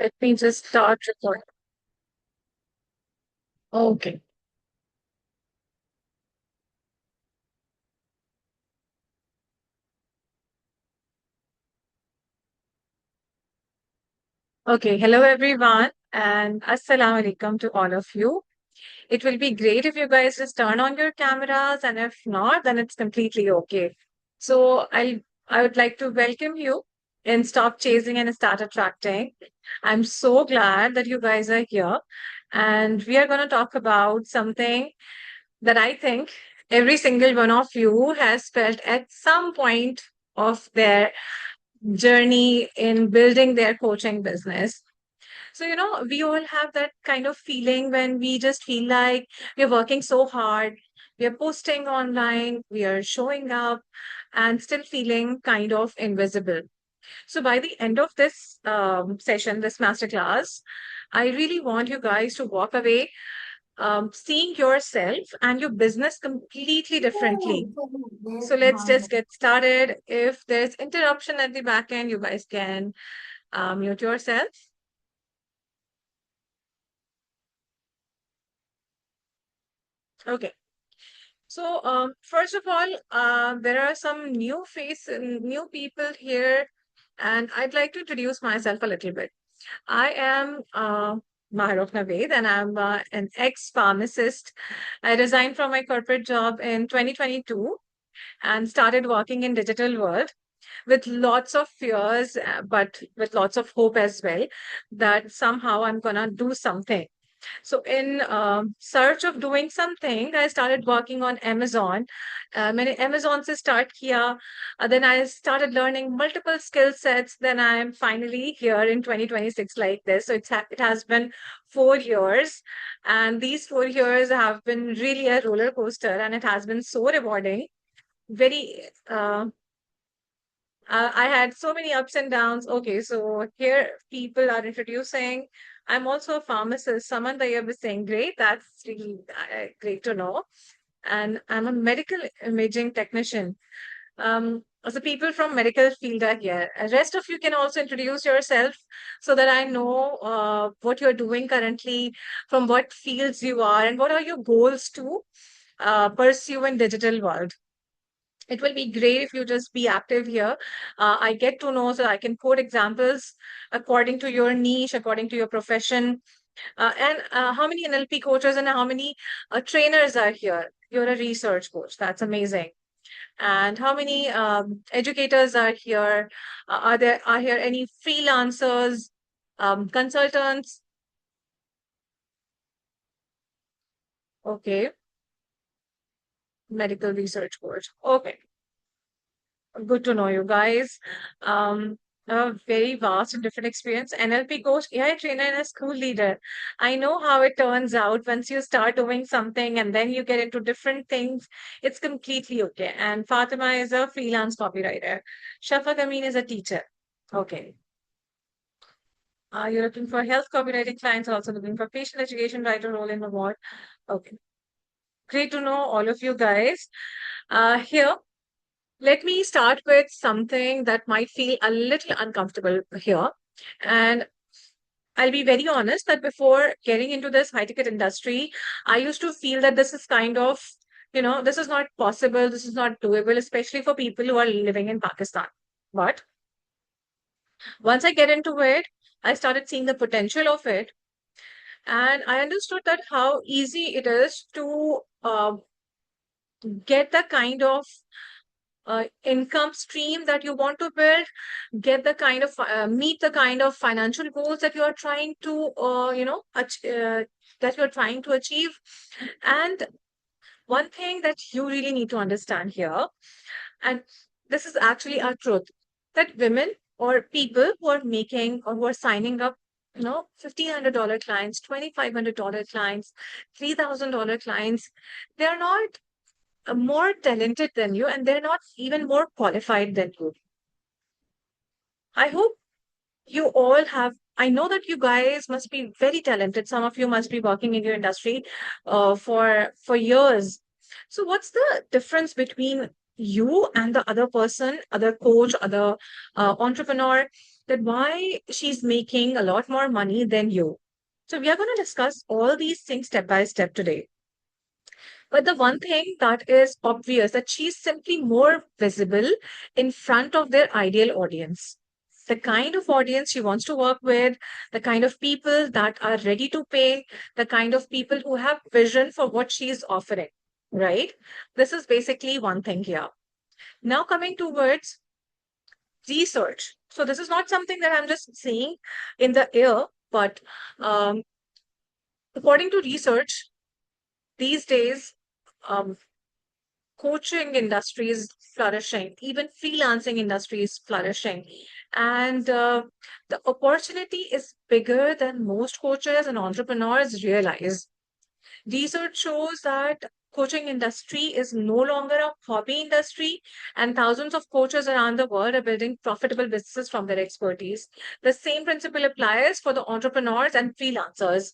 Let me just start recording. Okay. Okay. Hello, everyone, and assalamu alaikum to all of you. It will be great if you guys just turn on your cameras, and if not, then it's completely okay. So I would like to welcome you in Stop Chasing and Start Attracting. I'm so glad that you guys are here, and we are going to talk about something that I think every single one of you has felt at some point of their journey in building their coaching business. So, we all have that kind of feeling when we just feel like we're working so hard, we are posting online, we are showing up, and still feeling kind of invisible. So, by the end of this session, this masterclass, I really want you guys to walk away seeing yourself and your business completely differently. So let's just get started. If there's interruption at the back end, you guys can mute yourself. Okay. So first of all, there are some new people here, and I'd like to introduce myself a little bit. I am Mahrukh Naveed, and I'm an ex-pharmacist. I resigned from my corporate job in 2022 and started working in digital world with lots of fears, but with lots of hope as well that somehow I'm gonna do something. So, in search of doing something, I started working on Amazon. Many Amazon से start किया. Then I started learning multiple skill sets. Then I'm finally here in 2026 like this. So it has been 4 years, and these 4 years have been really a roller coaster, and it has been so rewarding. Very I had so many ups and downs. Okay, so here people are introducing. I'm also a pharmacist. Samantha was saying, great, that's really great to know. And I'm a medical imaging technician. So people from medical field are here. Rest of you can also introduce yourself so that I know what you're doing currently, from what fields you are, and what are your goals to pursue in digital world. It will be great if you just be active here. I get to know so I can quote examples according to your niche, according to your profession. And how many NLP coaches and how many trainers are here? You're a research coach. That's amazing. And how many educators are here? Are here any freelancers, consultants? Okay, medical research coach. Okay. Good to know you guys. A very vast and different experience. NLP coach, AI trainer, and a school leader. I know how it turns out once you start doing something and then you get into different things. It's completely okay. And Fatima is a freelance copywriter. Shafaq Amin is a teacher. Okay. You're looking for health copywriting clients, also looking for patient education writer role in the ward. Okay. Great to know all of you guys. Here, let me start with something that might feel a little uncomfortable here. And I'll be very honest that before getting into this high ticket industry, I used to feel that this is kind of, this is not possible, this is not doable, especially for people who are living in Pakistan. But once I get into it, I started seeing the potential of it. And I understood that how easy it is to get the kind of income stream that you want to build, get the kind of meet the kind of financial goals that you are trying to that you're trying to achieve. And one thing that you really need to understand here, and this is actually a truth, that women or people who are making or who are signing up, $1,500 clients, $2,500 clients, $3,000 clients, they're not more talented than you, and they're not even more qualified than you. I hope you all have. I know that you guys must be very talented. Some of you must be working in your industry for years. So, what's the difference between you and the other person, other coach, other entrepreneur that why she's making a lot more money than you. So we are going to discuss all these things step by step today. But the one thing that is obvious that she's simply more visible in front of their ideal audience. The kind of audience she wants to work with, the kind of people that are ready to pay, the kind of people who have vision for what she's offering, right? This is basically one thing here. Now coming towards research. So this is not something that I'm just saying in the air, but um, according to research, these days, um, coaching industry is flourishing, even freelancing industry is flourishing. And the opportunity is bigger than most coaches and entrepreneurs realize. Research shows that coaching industry is no longer a hobby industry, and thousands of coaches around the world are building profitable businesses from their expertise. The same principle applies for the entrepreneurs and freelancers.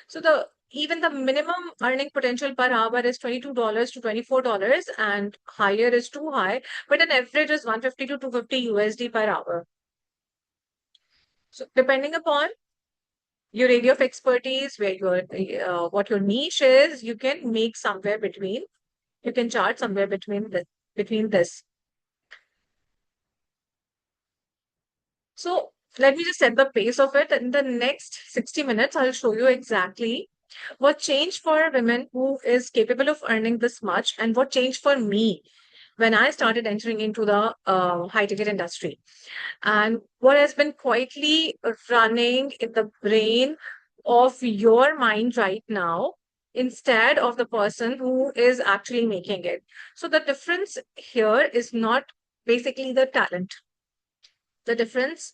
So the even the minimum earning potential per hour is $22 to $24, and higher is too high, but an average is 150 to 250 USD per hour. So depending upon your area of expertise, where your what your niche is, you can make somewhere between, you can chart somewhere between this. So let me just set the pace of it. In the next 60 minutes, I'll show you exactly what changed for women who is capable of earning this much and what changed for me when I started entering into the high ticket industry. And what has been quietly running in the brain of your mind right now instead of the person who is actually making it. So the difference here is not basically the talent. The difference,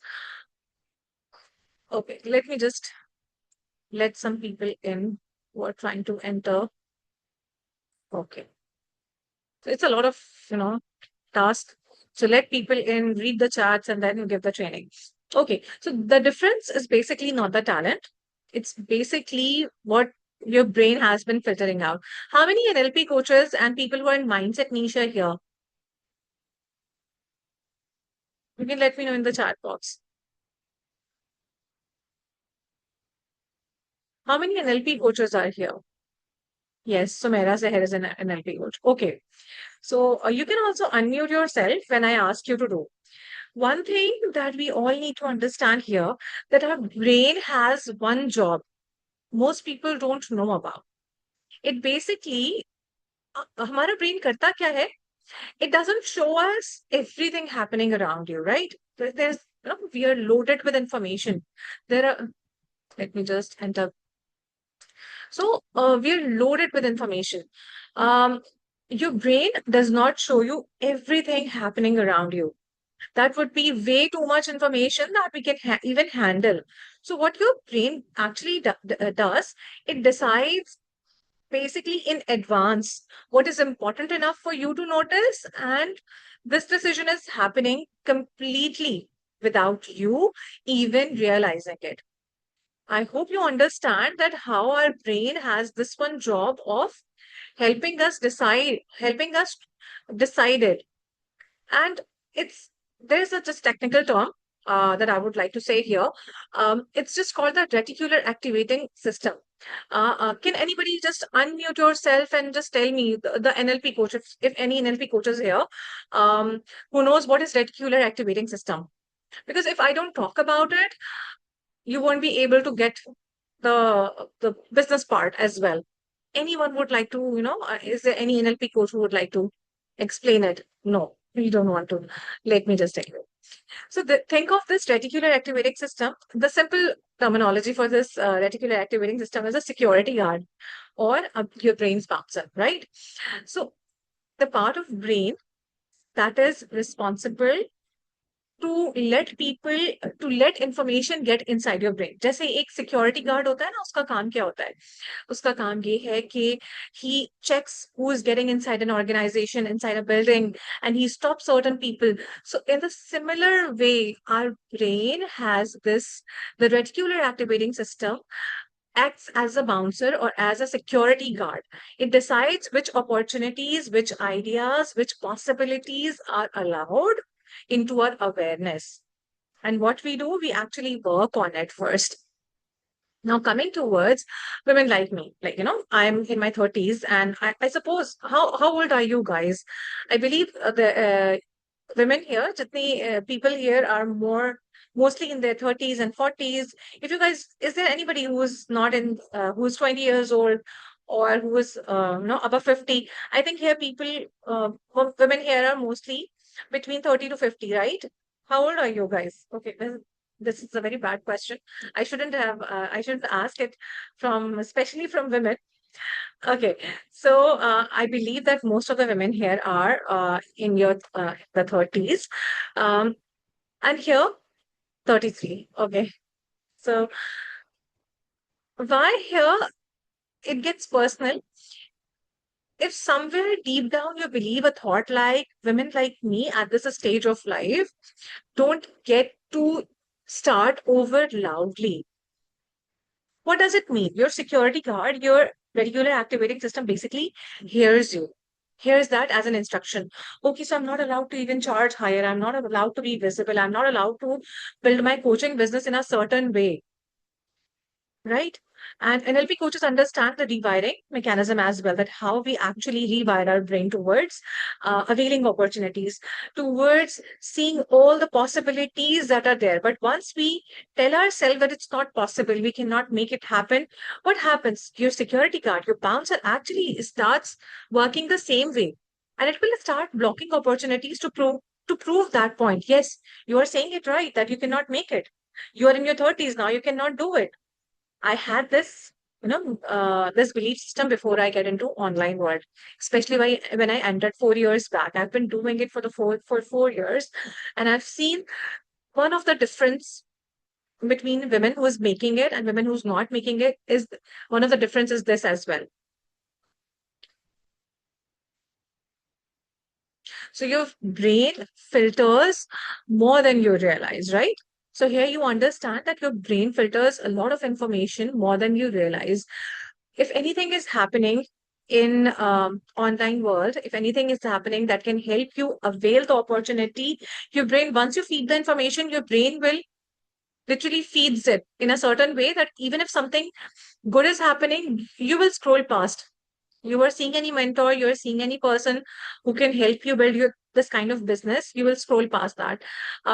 okay, let me just let some people in who are trying to enter. Okay. So it's a lot of, you know, task. So let people in, read the charts, and then you give the training. Okay. So the difference is basically not the talent. It's basically what your brain has been filtering out. How many NLP coaches and people who are in mindset niche are here? You can let me know in the chat box. How many NLP coaches are here? Yes, so Mera Seher is an NLP coach. Okay. So you can also unmute yourself when I ask you to do. One thing that we all need to understand here, that our brain has one job most people don't know about. It basically, हमारा brain करता क्या है? It doesn't show us everything happening around you, right? There's, we are loaded with information. There are, let me just enter. So we are loaded with information. Um, your brain does not show you everything happening around you. That would be way too much information that we can even handle. So what your brain actually does, it decides basically in advance what is important enough for you to notice, and this decision is happening completely without you even realizing it. I hope you understand that how our brain has this one job of helping us decide it. And it's there's a just technical term that I would like to say here. It's just called the reticular activating system. Can anybody just unmute yourself and just tell me the NLP coach, if any NLP coaches here, who knows what is reticular activating system? Because if I don't talk about it, you won't be able to get the business part as well. Anyone would like to, is there any NLP coach who would like to explain it? No, you don't want to. Let me just tell you. So think of this reticular activating system. The simple terminology for this reticular activating system is a security guard or your brain's bouncer, right? So the part of brain that is responsible to let information get inside your brain. जैसे एक security guard होता है ना, उसका काम क्या होता है? उसका काम ये है कि he checks who is getting inside an organization, inside a building, and he stops certain people. So in the similar way, our brain has the reticular activating system acts as a bouncer or as a security guard. It decides which opportunities, which ideas, which possibilities are allowed into our awareness. And what we do, we actually work on it first. Now, coming towards women like me, like, I'm in my 30s, and I suppose, how old are you guys? I believe the women here, jitni, people here are mostly in their 30s and 40s. If you guys, is there anybody who's not in, who's 20 years old or who is, above 50? I think here people, women here are mostly between 30 to 50, right? How old are you guys? Okay, this is a very bad question. I shouldn't ask it especially from women. Okay, so I believe that most of the women here are in the 30s, and here 33. Okay, so why here it gets personal. If somewhere deep down you believe a thought like women like me at this stage of life don't get to start over loudly. What does it mean? Your security guard, your regular activating system basically hears you. Hears that as an instruction. Okay, so I'm not allowed to even charge higher. I'm not allowed to be visible. I'm not allowed to build my coaching business in a certain way, right? And NLP coaches understand the rewiring mechanism as well, that how we actually rewire our brain towards availing opportunities, towards seeing all the possibilities that are there. But once we tell ourselves that it's not possible, we cannot make it happen, what happens? Your security guard, your bouncer actually starts working the same way. And it will start blocking opportunities to prove that point. Yes, you are saying it right, that you cannot make it. You are in your 30s now, you cannot do it. I had this belief system before I get into online world, especially when I entered 4 years back. I've been doing it for 4 years, and I've seen one of the difference between women who is making it and women who's not making it is one of the differences this as well. So your brain filters more than you realize, right? So here you understand that your brain filters a lot of information more than you realize. If anything is happening in online world, if anything is happening that can help you avail the opportunity, your brain, once you feed the information, your brain will literally feeds it in a certain way that even if something good is happening, you will scroll past. You are seeing any mentor, you are seeing any person who can help you build this kind of business, you will scroll past that.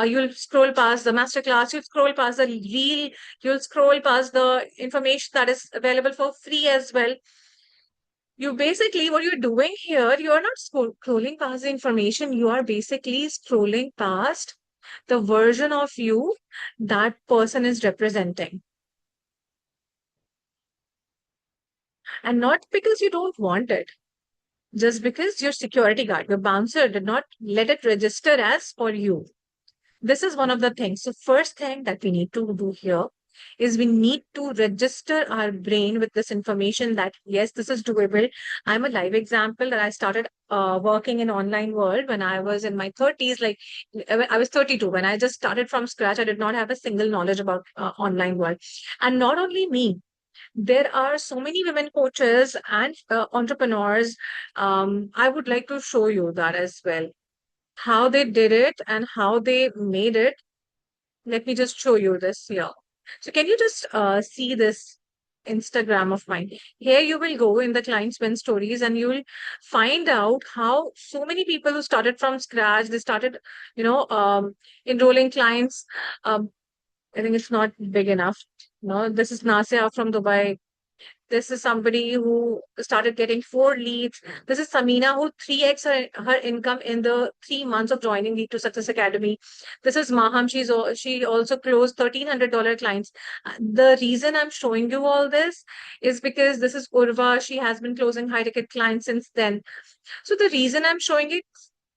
You'll scroll past the masterclass, you'll scroll past the reel, you'll scroll past the information that is available for free as well. You basically, what you're doing here, you're not scrolling past the information, you are basically scrolling past the version of you that person is representing. And not because you don't want it, just because your security guard, your bouncer did not let it register as for you. This is one of the things. So, first thing that we need to do here is we need to register our brain with this information that yes, this is doable. I'm a live example that I started working in online world when I was in my 30s. Like I was 32 when I just started from scratch. I did not have a single knowledge about online world, and not only me, there are so many women coaches and entrepreneurs. I would like to show you that as well, how they did it and how they made it. Let me just show you this here. So can you just see this Instagram of mine? Here you will go in the clients win stories and you will find out how so many people who started from scratch, they started, enrolling clients. I think it's not big enough. No, this is Nasia from Dubai. This is somebody who started getting 4 leads. This is Samina who 3x her income in the 3 months of joining Lead to Success Academy. This is Maham. She also closed $1,300 clients. The reason I'm showing you all this is because this is Urva. She has been closing high ticket clients since then. So the reason I'm showing it,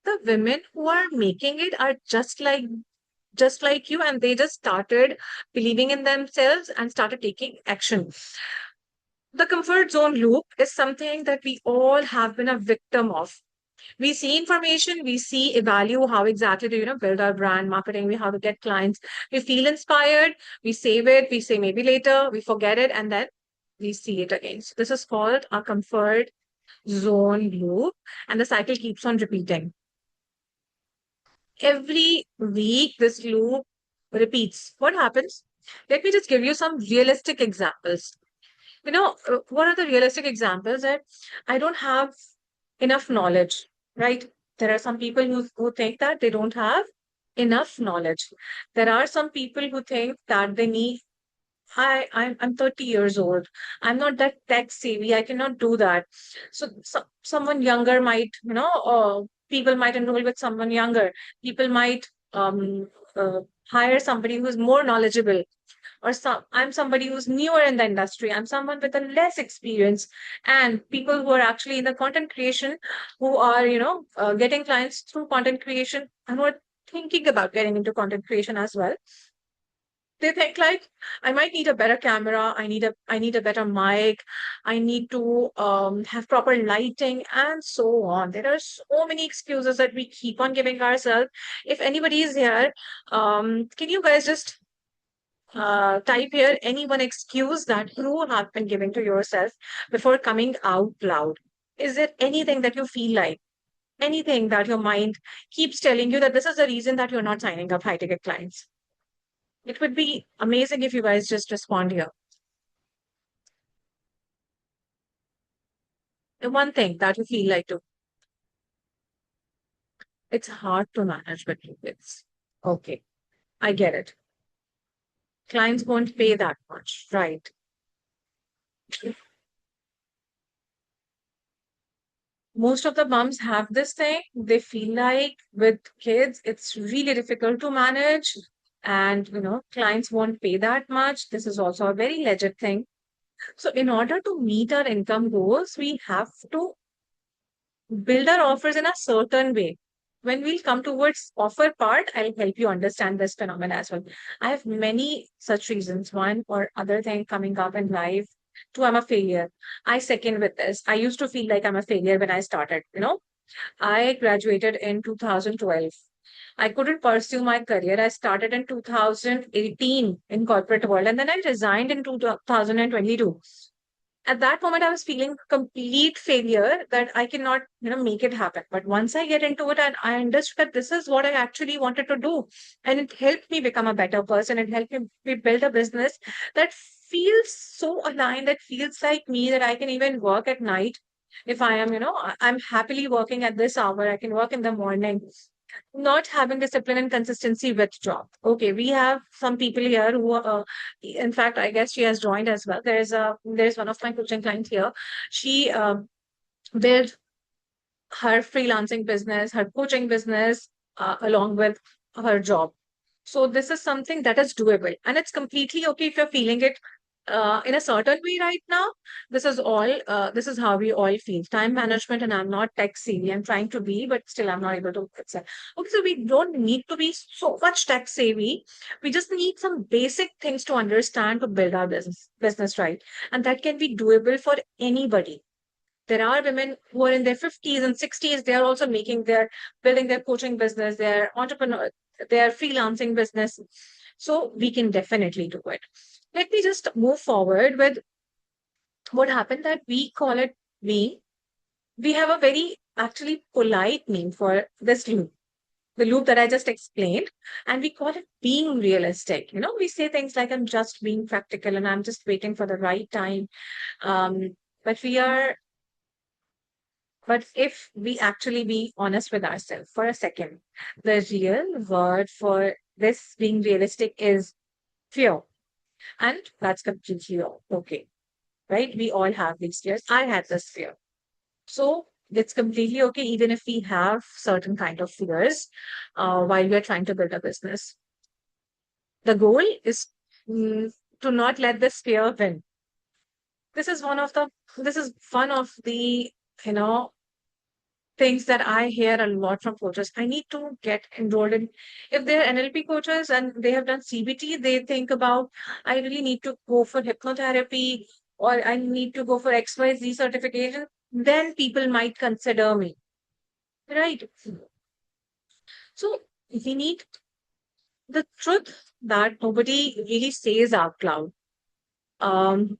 the women who are making it are just like you, and they just started believing in themselves and started taking action. The comfort zone loop is something that we all have been a victim of. We see information, we see, evaluate how exactly to, build our brand, marketing, we how to get clients. We feel inspired, we save it, we say maybe later, we forget it, and then we see it again. So this is called a comfort zone loop, and the cycle keeps on repeating. Every week, this loop repeats. What happens? Let me just give you some realistic examples. What are the realistic examples that I don't have enough knowledge, right? There are some people who think that they don't have enough knowledge. There are some people who think that they need, I'm 30 years old. I'm not that tech savvy. I cannot do that. So someone younger might, people might enroll with someone younger. People might uh, hire somebody who's more knowledgeable, or I'm somebody who's newer in the industry. I'm someone with a less experience, and people who are actually in the content creation, who are getting clients through content creation, and who are thinking about getting into content creation as well. They think like, I might need a better camera, I need a better mic, I need to have proper lighting, and so on. There are so many excuses that we keep on giving ourselves. If anybody is here, can you guys just type here any one excuse that you have been giving to yourself before coming out loud? Is there anything that you feel like, anything that your mind keeps telling you that this is the reason that you're not signing up high ticket clients? It would be amazing if you guys just respond here. The one thing that you feel like to, it's hard to manage with kids. Okay, I get it. Clients won't pay that much, right? Most of the moms have this thing. They feel like with kids, it's really difficult to manage. And, clients won't pay that much. This is also a very legit thing. So, in order to meet our income goals, we have to build our offers in a certain way. When we'll come towards offer part, I'll help you understand this phenomenon as well. I have many such reasons, one or other thing coming up in life. Two, I'm a failure. I second with this. I used to feel like I'm a failure when I started. I graduated in 2012. I couldn't pursue my career. I started in 2018 in corporate world, and then I resigned in 2022. At that moment, I was feeling complete failure that I cannot, make it happen. But once I get into it, and I understood that this is what I actually wanted to do, and it helped me become a better person. It helped me build a business that feels so aligned, that feels like me, that I can even work at night. If I am, I'm happily working at this hour. I can work in the morning. Not having discipline and consistency with job. Okay, we have some people here who, in fact, I guess she has joined as well. There's one of my coaching clients here. She built her freelancing business, her coaching business, along with her job. So this is something that is doable, and it's completely okay if you're feeling it in a certain way right now. This is all. This is how we all feel. Time management, and I'm not tech savvy. I'm trying to be, but still, I'm not able to excel. Okay, so we don't need to be so much tech savvy. We just need some basic things to understand to build our business right, and that can be doable for anybody. There are women who are in their 50s and 60s. They are also building their coaching business, their entrepreneur, their freelancing business. So we can definitely do it. Let me just move forward with what happened that we call it we. We have a very actually polite name for this loop, the loop that I just explained, and we call it being realistic. We say things like, I'm just being practical and I'm just waiting for the right time. Um, but we are But if we actually be honest with ourselves for a second, the real word for this being realistic is fear. And that's completely okay, right? We all have these fears. I had this fear. So it's completely okay, even if we have certain kind of fears while we are trying to build a business. The goal is to not let this fear win. This is one of the, you know, things that I hear a lot from coaches. I need to get enrolled in. If they're NLP coaches and they have done CBT, they think about, I really need to go for hypnotherapy, or I need to go for XYZ certification. Then people might consider me, right? So we need the truth that nobody really says out loud. Um,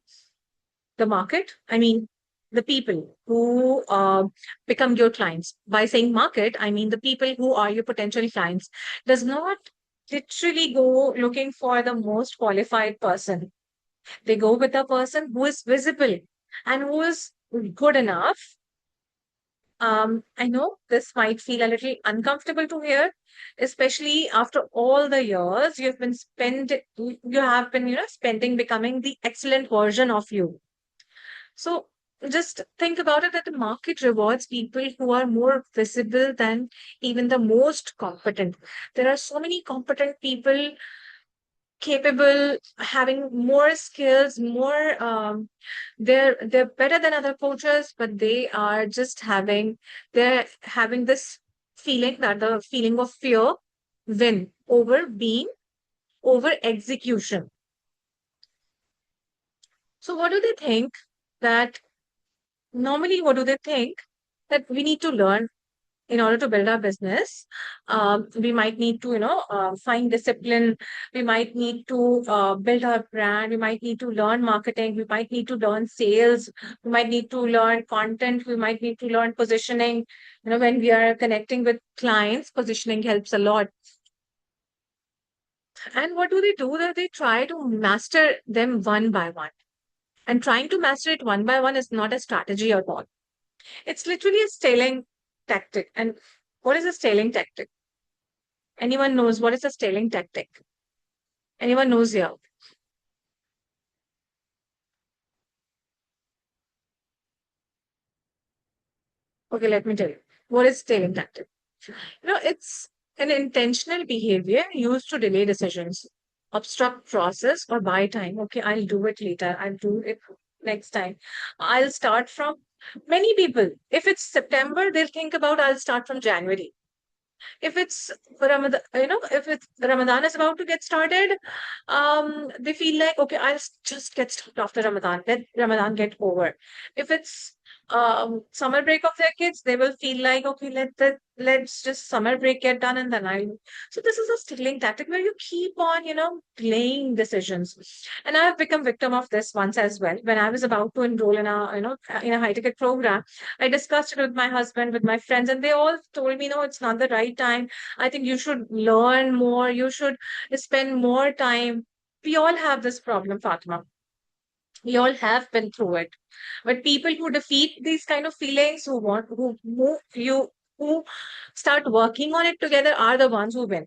the market, I mean, the people who become your clients. By saying market, I mean the people who are your potential clients does not literally go looking for the most qualified person. They go with a person who is visible and who is good enough. I know this might feel a little uncomfortable to hear, especially after all the years you have been, spending becoming the excellent version of you. So just think about it that the market rewards people who are more visible than even the most competent. There are so many competent people capable, having more skills, more they're better than other coaches, but they're having this feeling, that the feeling of fear win over execution. So what do they think that normally what do they think that we need to learn in order to build our business? We might need to, find discipline. We might need to build our brand. We might need to learn marketing. We might need to learn sales. We might need to learn content. We might need to learn positioning. When we are connecting with clients, positioning helps a lot. And what do they do? That they try to master them one by one. And trying to master it one by one is not a strategy at all. It's literally a scaling tactic. And what is a scaling tactic? Anyone knows what is a scaling tactic? Anyone knows here? Okay, let me tell you. What is scaling tactic? It's an intentional behavior used to delay decisions, obstruct process, or buy time. Okay, I'll do it later. I'll do it next time. I'll start from many people. If it's September, they'll think about I'll start from January. If it's Ramadan, if it's Ramadan is about to get started, they feel like, okay, just get started after Ramadan. Let Ramadan get over. If it's summer break of their kids, they will feel like, okay, let's just summer break get done and then I'll. So this is a stilling tactic where you keep on, delaying decisions. And I've become victim of this once as well. When I was about to enroll in a high ticket program, I discussed it with my husband, with my friends, and they all told me, no, it's not the right time. I think you should learn more. You should spend more time. We all have this problem, Fatima. We all have been through it. But people who defeat these kind of feelings, who move you, who start working on it together are the ones who win.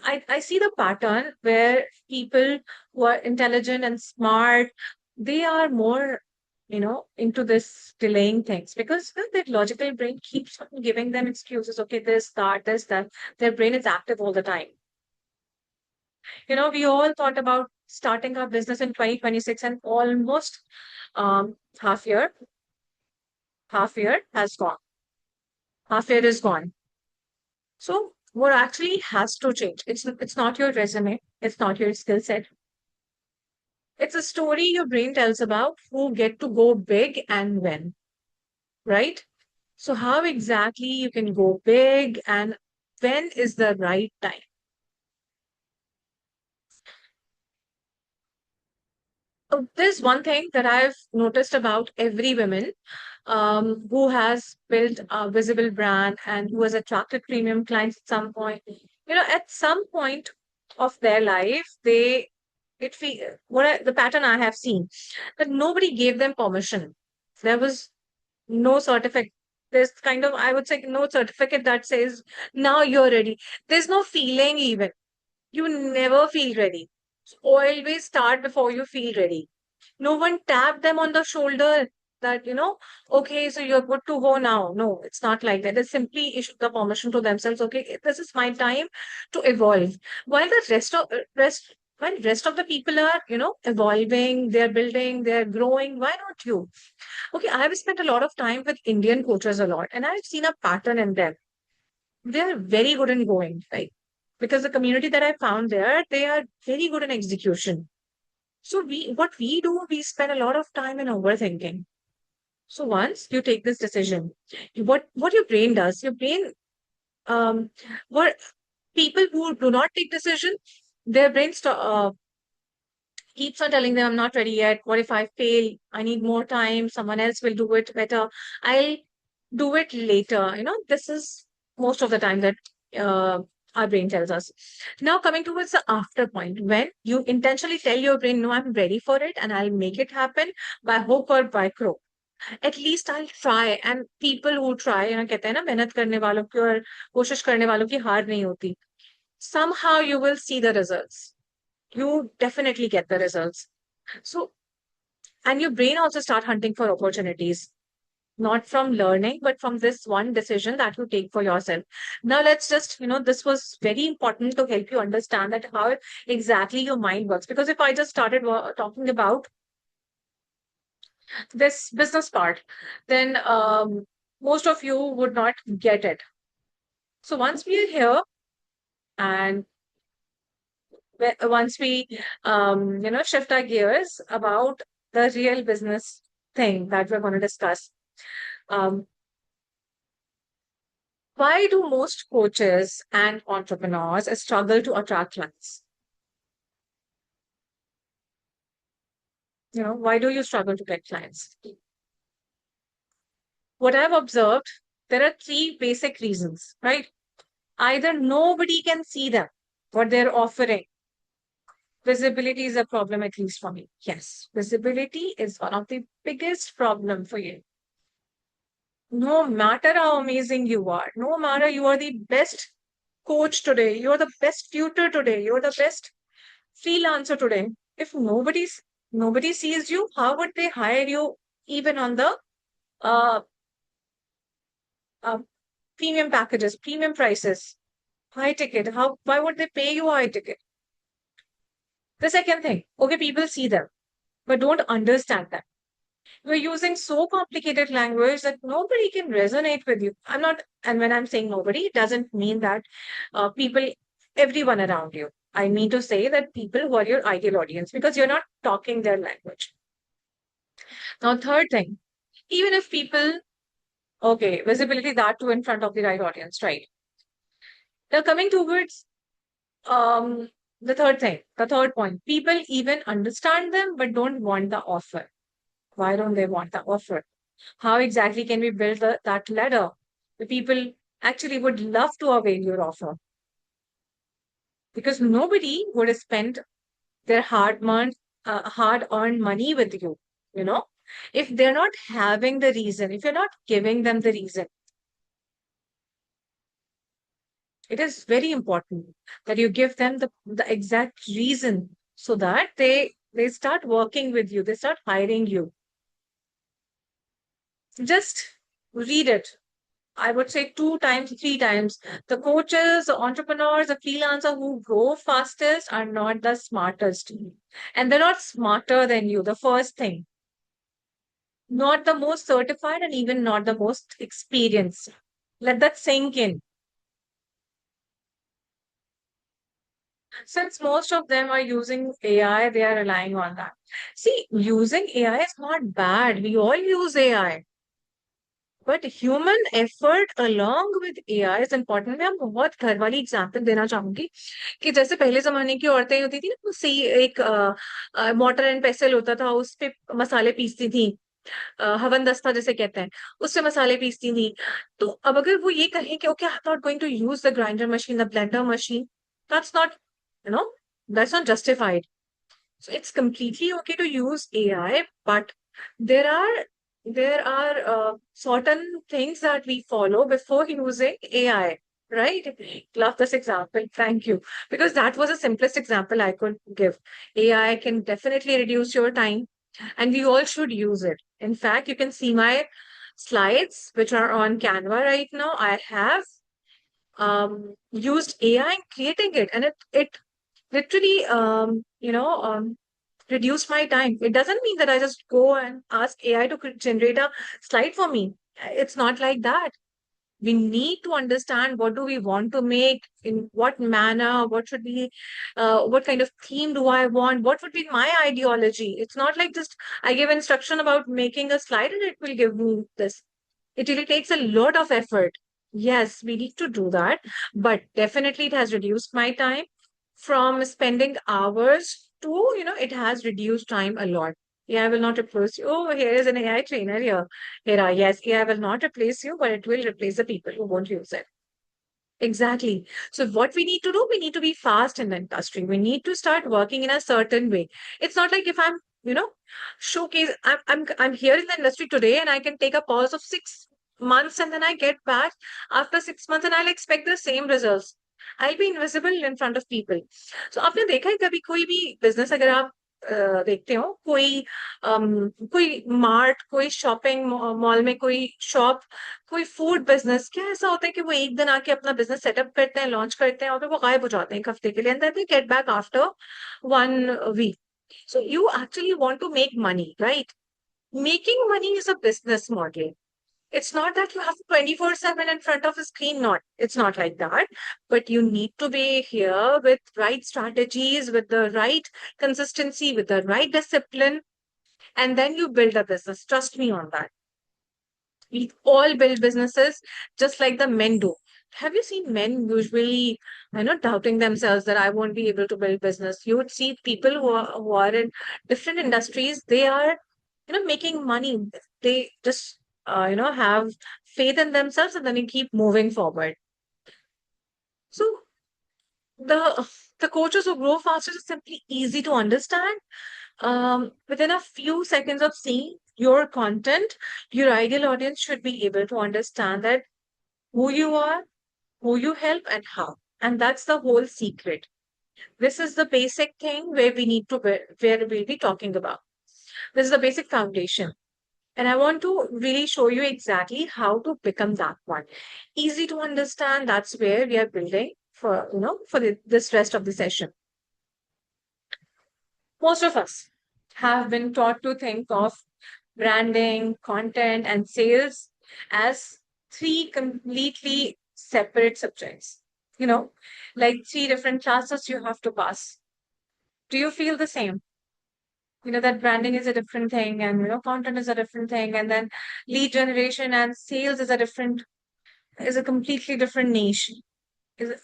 I see the pattern where people who are intelligent and smart, they are more, into this delaying things because their logical brain keeps on giving them excuses. Okay, this, that. Their brain is active all the time. We all thought about starting our business in 2026 and almost um, half year, half year has gone. Half year is gone. So what actually has to change? It's not your resume. It's not your skill set. It's a story your brain tells about who get to go big and when, right? So how exactly you can go big and when is the right time? There's one thing that I've noticed about every woman who has built a visible brand and who has attracted premium clients at some point. At some point of their life, the pattern I have seen that nobody gave them permission. There was no certificate. There's kind of, I would say, no certificate that says now you're ready. There's no feeling even. You never feel ready. Always start before you feel ready. No one tapped them on the shoulder that, okay, so you're good to go now. No, it's not like that. They simply issued the permission to themselves. Okay, this is my time to evolve. While the rest of the people are, evolving, they're building, they're growing. Why not you? Okay, I have spent a lot of time with Indian coaches a lot, and I've seen a pattern in them. They are very good in going, right? Because the community that I found there, they are very good in execution. So what we do, we spend a lot of time in overthinking. So once you take this decision, what your brain does, your brain, what people who do not take decision, their brain keeps on telling them, I'm not ready yet. What if I fail? I need more time. Someone else will do it better. I'll do it later. This is most of the time that uh, Our brain tells us. Now, coming towards the after point, when you intentionally tell your brain, no, I'm ready for it and I'll make it happen by hook or by crook. At least I'll try. And people who try, कहते हैं ना मेहनत करने वालों की और कोशिश करने वालों की हार नहीं होती. Somehow you will see the results. You definitely get the results. So, and your brain also start hunting for opportunities, not from learning, but from this one decision that you take for yourself. Now, let's just, this was very important to help you understand that how exactly your mind works. Because if I just started talking about this business part, then most of you would not get it. So once we are here and once we, shift our gears about the real business thing that we're going to discuss, um, why do most coaches and entrepreneurs struggle to attract clients? Why do you struggle to get clients? What I've observed, there are three basic reasons, right? Either nobody can see them, what they're offering. Visibility is a problem, at least for me. Yes, visibility is one of the biggest problem for you. No matter how amazing you are, no matter you are the best coach today, you're the best tutor today, you're the best freelancer today. If nobody sees you, how would they hire you even on the uh, uh, premium packages, premium prices, high ticket? Why would they pay you a high ticket? The second thing, okay, people see them, but don't understand them. We're using so complicated language that nobody can resonate with you. And when I'm saying nobody, it doesn't mean that people, everyone around you. I mean to say that people who are your ideal audience because you're not talking their language. Now, third thing, even if people, okay, visibility that too in front of the right audience, right? Now, coming towards um, the third point, people even understand them but don't want the offer. Why don't they want the offer? How exactly can we build that ladder? The people actually would love to avail your offer because nobody would have spent their hard-earned money with you. You know, if they're not having the reason, if you're not giving them the reason, it is very important that you give them the exact reason so that they start working with you, they start hiring you. Just read it. I would say two times, three times. The coaches, the entrepreneurs, the freelancer who grow fastest are not the smartest. And they're not smarter than you. The first thing, not the most certified and even not the most experienced. Let that sink in. Since most of them are using AI, they are relying on that. See, using AI is not bad. We all use AI. But human effort along with AI is important. मैं बहुत घर वाली example देना चाहूंगी कि जैसे पहले जमाने की औरतें होती थी ना, उससे एक मोटर एंड पेसल होता था, उस पे मसाले पीसती थी. हवन दस्ता जैसे कहते हैं, उससे मसाले पीसती थी. तो अब अगर वो ये कहें कि okay I am not going to use the grinder machine, the blender machine, that's not, you know that's not justified. So it's completely okay to use AI, but there are certain things that we follow before using AI, right? Love this example. Thank you. Because that was the simplest example I could give. AI can definitely reduce your time, and we all should use it. In fact, you can see my slides, which are on Canva right now. I have used AI in creating it, and it literally reduced my time. It doesn't mean that I just go and ask AI to generate a slide for me. It's not like that. We need to understand what do we want to make, in what manner, what should be, what kind of theme do I want, what would be my ideology. It's not like just I give instruction about making a slide and it will give me this. It really takes a lot of effort. Yes, we need to do that, but definitely it has reduced my time from spending hours to, it has reduced time a lot. AI will not replace you. Oh, here is an AI trainer here. Here, yes, AI will not replace you, but it will replace the people who won't use it. Exactly. So what we need to do, we need to be fast in the industry. We need to start working in a certain way. It's not like if I'm, showcase. I'm here in the industry today, and I can take a pause of 6 months, and then I get back after 6 months, and I'll expect the same results. I'll be invisible in front of people. So आपने देखा है कभी कोई भी business अगर आप देखते हो कोई मार्ट कोई शॉपिंग मॉल में कोई शॉप कोई फूड बिजनेस क्या ऐसा होता है कि वो एक दिन आके अपना बिजनेस सेटअप करते हैं लॉन्च करते हैं और फिर वो गायब हो जाते हैं एक हफ्ते के लिए and then they get back after 1 week so you actually want to make money right making money is a business model it's not that you have 24/7 in front of a screen not it's not like that but you need to be here with right strategies with the right consistency with the right discipline and then you build a business trust me on that we all build businesses just like the men do. Have you seen men usually, doubting themselves that I won't be able to build business? You would see people who are in different industries, they are, making money. They just, have faith in themselves and then they keep moving forward. So the the coaches who grow faster is simply easy to understand. Within a few seconds of seeing your content, your ideal audience should be able to understand that who you are, who you help, and how. And that's the whole secret. This is the basic thing where we need to where we'll be talking about. This is the basic foundation. And I want to really show you exactly how to become that one. Easy to understand. That's where we are building for, for this rest of the session. Most of us have been taught to think of branding, content, and sales as three completely separate subjects. You know, like three different classes you have to pass. Do you feel the same? That branding is a different thing, and content is a different thing, and then lead generation and sales is a completely different niche. Is it,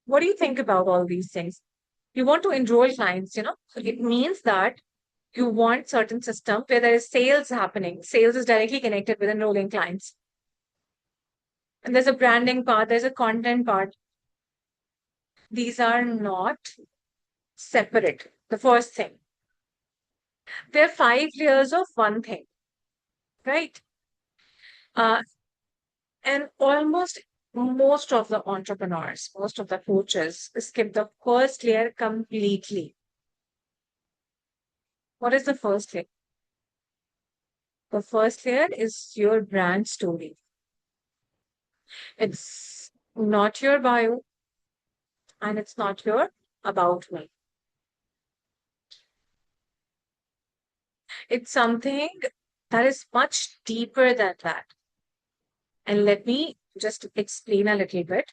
what do you think about all these things? You want to enroll clients, so it means that you want certain system where there is sales happening. Sales is directly connected with enrolling clients. And there's a branding part, there's a content part. These are not separate. The first thing. There are 5 layers of one thing, right? Uh, and almost most of the entrepreneurs, most of the coaches skip the first layer completely. What is the first layer? The first layer is your brand story. It's not your bio and it's not your about me. It's something that is much deeper than that. And let me just explain a little bit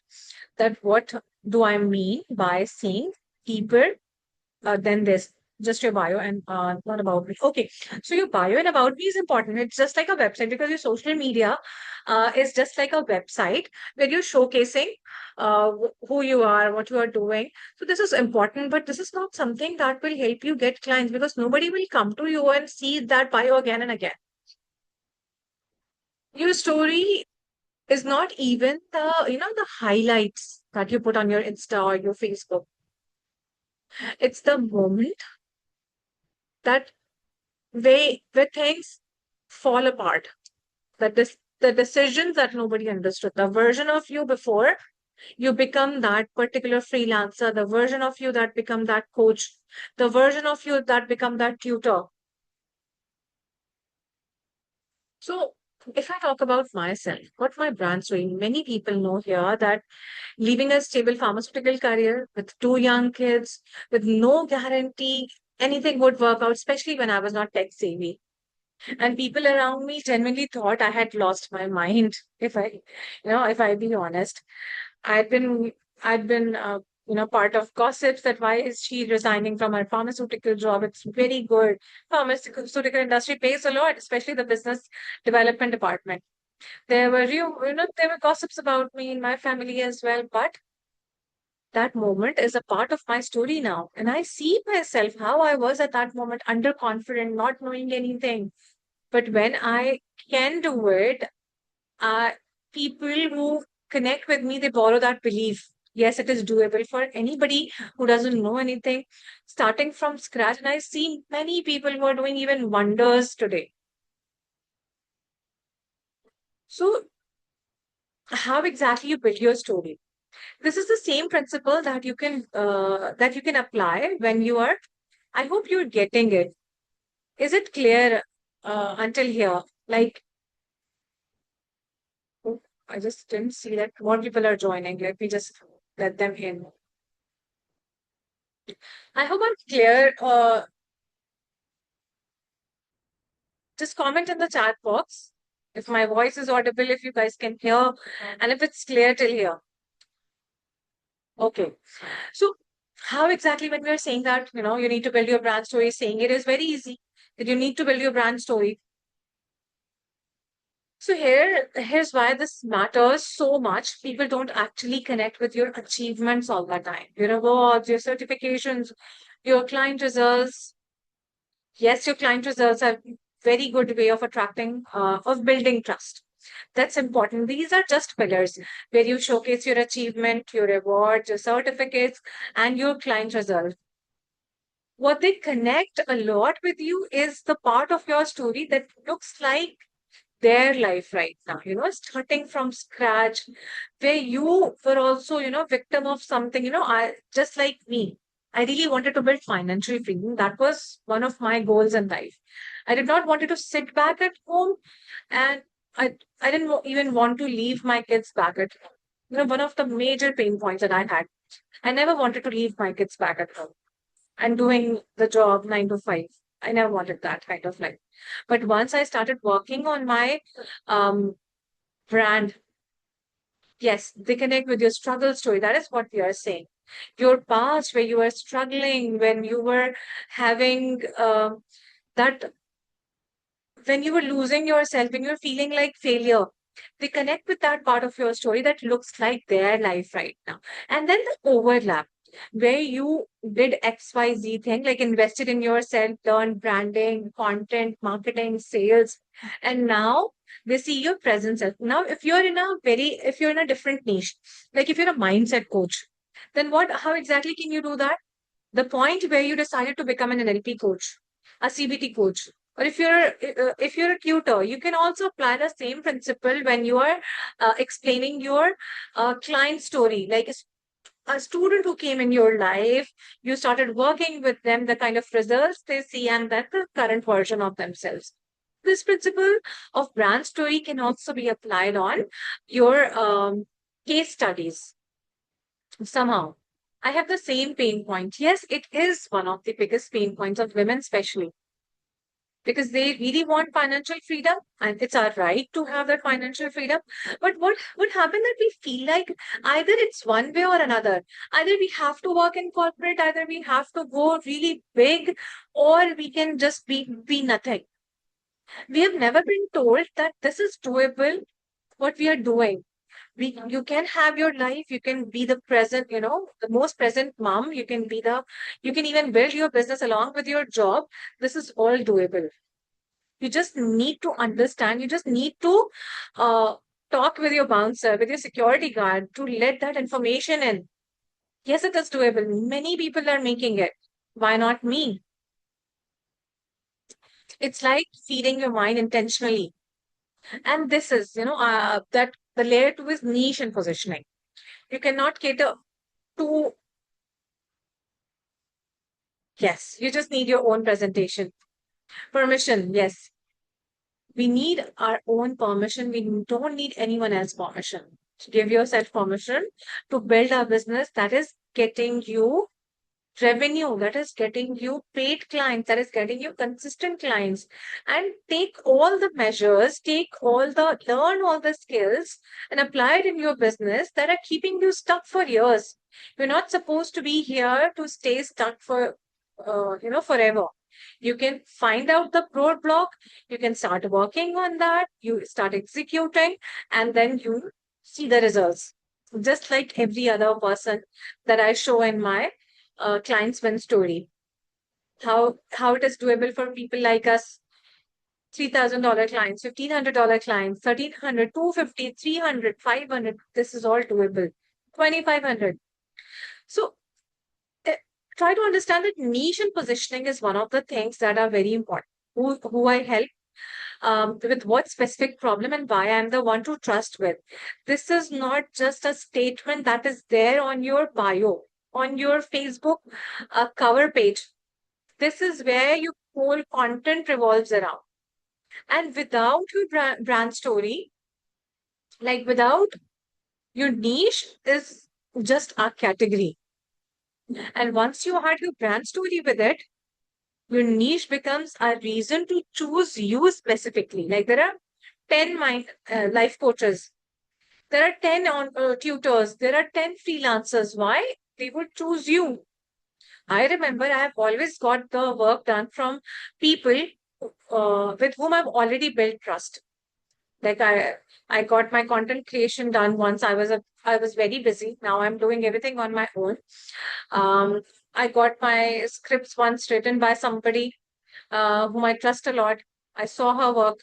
that what do I mean by saying deeper than this. Just your bio and not about me. Okay, so your bio and about me is important. It's just like a website because your social media is just like a website where you're showcasing who you are, what you are doing. So this is important, but this is not something that will help you get clients because nobody will come to you and see that bio again and again. Your story is not even the highlights that you put on your Insta or your Facebook. It's the moment that where things fall apart. The decisions that nobody understood, the version of you before you become that particular freelancer, the version of you that become that coach, the version of you that become that tutor. So if I talk about myself, what my brand's doing, many people know here that leaving a stable pharmaceutical career with two young kids, with no guarantee anything would work out, especially when I was not tech savvy. And people around me genuinely thought I had lost my mind. If I be honest, I'd been, I'd been, part of gossips that why is she resigning from her pharmaceutical job? It's very good. Pharmaceutical industry pays a lot, especially the business development department. There were gossips about me in my family as well, but that moment is a part of my story now. And I see myself how I was at that moment, underconfident, not knowing anything. But when I can do it, uh, people who connect with me, they borrow that belief. Yes, it is doable for anybody who doesn't know anything, starting from scratch. And I see many people who are doing even wonders today. So, how exactly you build your story? This is the same principle that you can apply when you are. I hope you're getting it. Is it clear until here? Like, oh, I just didn't see that more people are joining. Let me just let them in. I hope I'm clear. Just comment in the chat box if my voice is audible, if you guys can hear, and if it's clear till here. Okay. So, how exactly when we are saying that, you need to build your brand story, saying it is very easy, that you need to build your brand story. So here's why this matters so much. People don't actually connect with your achievements all the time. Your awards, your certifications, your client results. Yes, your client results are very good way of of building trust. That's important. These are just pillars where you showcase your achievement, your rewards, your certificates, and your client results. What they connect a lot with you is the part of your story that looks like their life right now, starting from scratch, where you were also, victim of something, I just like me. I really wanted to build financial freedom. That was one of my goals in life. I did not want to sit back at home and I didn't even want to leave my kids back at home. One of the major pain points that I had. I never wanted to leave my kids back at home and doing the job 9 to 5. I never wanted that kind of life. But once I started working on my um, brand, yes, they connect with your struggle story. That is what we are saying. Your past, where you were struggling, when you were having that, when you were losing yourself, when you were feeling like failure, they connect with that part of your story that looks like their life right now. And then the overlap where you did XYZ thing, like invested in yourself, learned branding, content, marketing, sales, and now they see your presence. Now, if you're in a different niche, like if you're a mindset coach, then how exactly can you do that? The point where you decided to become an NLP coach, a CBT coach, or if you're a tutor, you can also apply the same principle when you are explaining your client story. Like a student who came in your life, you started working with them, the kind of results they see, and that the current version of themselves. This principle of brand story can also be applied on your case studies somehow. I have the same pain point. Yes, it is one of the biggest pain points of women, especially because they really want financial freedom, and it's our right to have that financial freedom. But what would happen that we feel like either it's one way or another. Either we have to work in corporate, either we have to go really big, or we can just be nothing. We have never been told that this is doable, what we are doing. You can have your life, you can be the present, the most present mom, you can even build your business along with your job. This is all doable. You just need to understand, you just need to uh, talk with your bouncer, with your security guard to let that information in. Yes, it is doable. Many people are making it. Why not me? It's like feeding your mind intentionally. And this is, that the layer two is niche and positioning. You cannot cater to, yes, you just need your own presentation. Permission, yes. We need our own permission. We don't need anyone else's permission. To give yourself permission to build a business that is getting you revenue, that is getting you paid clients, that is getting you consistent clients. And take all the measures, learn all the skills and apply it in your business that are keeping you stuck for years. You're not supposed to be here to stay stuck for, forever. You can find out the roadblock, you can start working on that, you start executing, and then you see the results. Just like every other person that I show in my client's win story. How it is doable for people like us. $3,000 clients, $1,500 clients, 1,300, 250, 300, 500. This is all doable. 2,500. So eh, try to understand that niche and positioning is one of the things that are very important. Who I help with what specific problem and why I'm the one to trust with. This is not just a statement that is there on your bio, on your Facebook cover page. This is where your whole content revolves around. And without your brand story, like without your niche is just a category. And once you had your brand story with it, your niche becomes a reason to choose you specifically. Like there are 10 life coaches, there are 10 tutors, there are 10 freelancers. Why? They would choose you. I remember I have always got the work done from people with whom I've already built trust. Like I got my content creation done once. I was very busy. Now I'm doing everything on my own. Um, I got my scripts once written by somebody whom I trust a lot. I saw her work.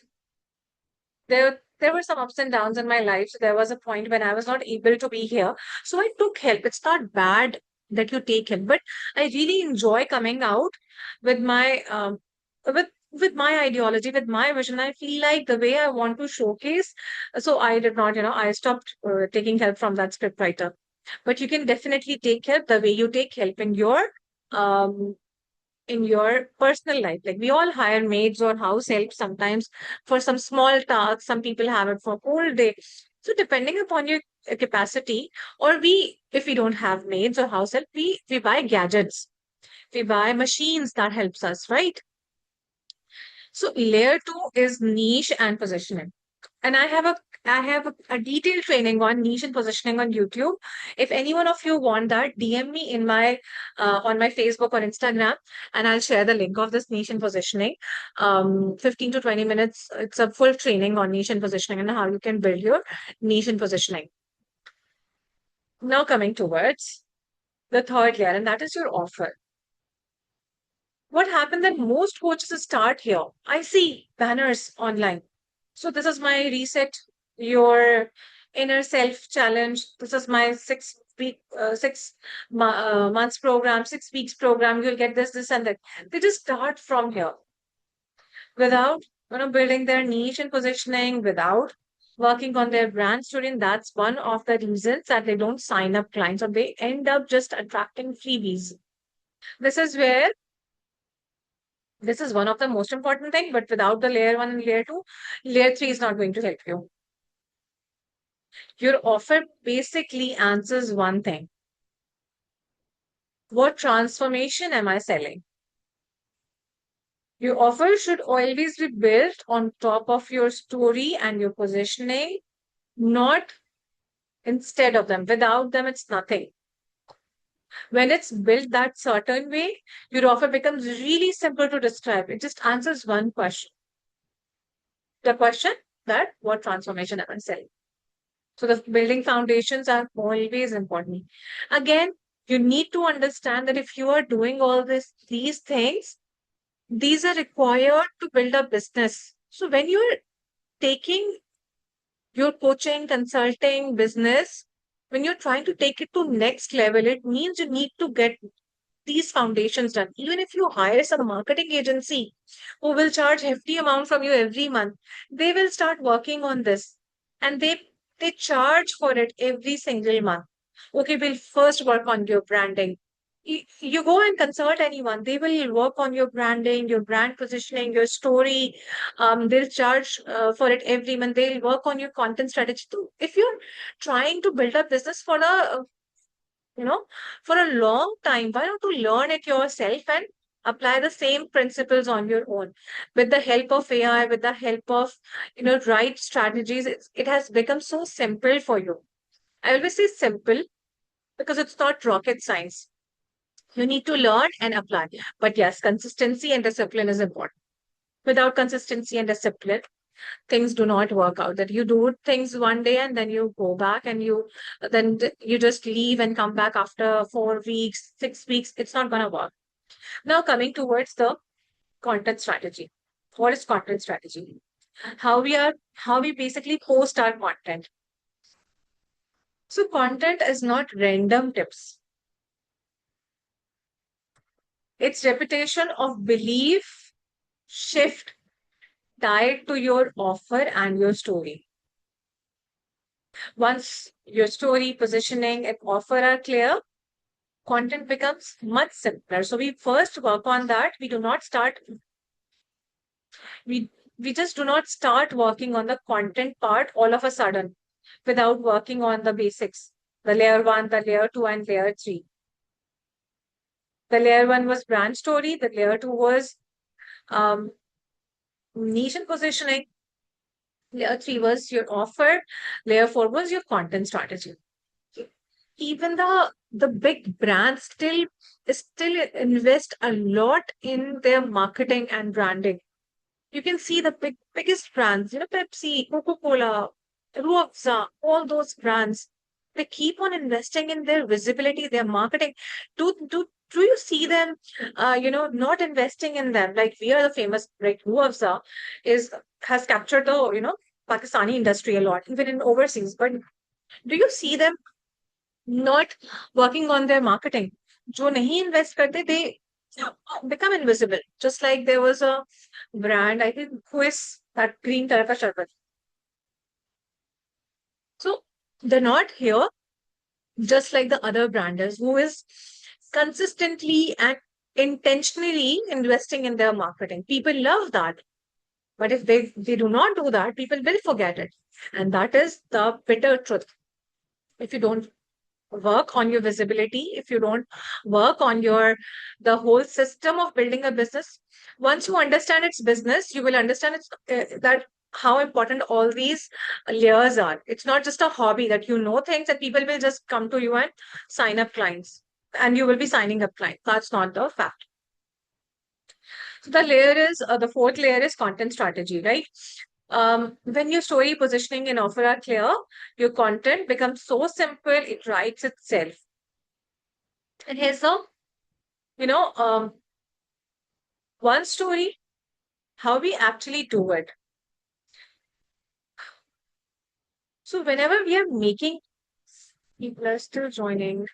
There were some ups and downs in my life. So there was a point when I was not able to be here. So I took help. It's not bad that you take help, but I really enjoy coming out with my with my ideology, with my vision. I feel like the way I want to showcase. So I did not, I stopped taking help from that script writer. But you can definitely take help the way you take help um in your personal life. Like we all hire maids or house help sometimes for some small tasks. Some people have it for whole day. So depending upon your capacity, or if we don't have maids or house help, we buy gadgets. We buy machines that helps us, right? So layer two is niche and positioning. And I have a detailed training on niche and positioning on YouTube. If any one of you want that, DM me in my on my Facebook or Instagram, and I'll share the link of this niche and positioning. 15 to 20 minutes. It's a full training on niche and positioning and how you can build your niche and positioning. Now coming towards the third layer, and that is your offer. What happened that most coaches start here? I see banners online. So this is my reset your inner self challenge. This is my 6 week, months program, 6 weeks program. You'll get this, this, and that. They just start from here without building their niche and positioning, without working on their brand story. And that's one of the reasons that they don't sign up clients or they end up just attracting freebies. This is where this is one of the most important thing, but without the layer one and layer two, layer three is not going to help you. Your offer basically answers one thing. What transformation am I selling? Your offer should always be built on top of your story and your positioning, not instead of them. Without them, it's nothing. When it's built that certain way, your offer becomes really simple to describe. It just answers one question. The question that what transformation am I selling? So the building foundations are always important. Again, you need to understand that if you are doing all these things, these are required to build a business. So when you're taking your coaching, consulting business, when you're trying to take it to next level, it means you need to get these foundations done. Even if you hire some marketing agency who will charge hefty amount from you every month, they will start working on this and they charge for it every single month. Okay, we'll first work on your branding. You go and consult anyone, they will work on your branding, your brand positioning, your story. They'll charge for it every month. They'll work on your content strategy too. If you're trying to build a business you know, for a long time, why don't you learn it yourself and apply the same principles on your own with the help of AI, with the help of, right strategies. It has become so simple for you. I always say simple because it's not rocket science. You need to learn and apply. But yes, consistency and discipline is important. Without consistency and discipline, things do not work out. That you do things one day and then you go back and you just leave and come back after 4 weeks, 6 weeks. It's not going to work. Now coming towards the content strategy. What is content strategy? How we basically post our content. So content is not random tips. It's repetition of belief shift tied to your offer and your story. Once your story, positioning, and offer are clear, content becomes much simpler. So we first work on that. We we just do not start working on the content part all of a sudden without working on the basics. The layer one, the layer two, and layer three. The layer one was brand story, the layer two was um, niche and positioning, layer three was your offer, layer four was your content strategy. Even the big brands still invest a lot in their marketing and branding. You can see the biggest brands, Pepsi, Coca-Cola, Ruafza, all those brands. They keep on investing in their visibility, their marketing. Do you see them, not investing in them? Like we are the famous, like Ruafza has captured the, Pakistani industry a lot, even in overseas. But do you see them not working on their marketing? जो नहीं invest करते, they become invisible. Just like there was a brand, I think, who is that green color ka sharbat. So they're not here, just like the other branders who is consistently and intentionally investing in their marketing. People love that. But if they do not do that, people will forget it. And that is the bitter truth. If you don't work on your visibility, if you don't work on the whole system of building a business, once you understand its business, you will understand that how important all these layers are. It's not just a hobby that you know things that people will just come to you and sign up clients, and you will be signing up clients. That's not the fact. So the fourth layer is content strategy, right? When your story, positioning, and offer are clear, your content becomes so simple it writes itself. And here's the, you know, one story, how we actually do it. So whenever we are making, people are still joining.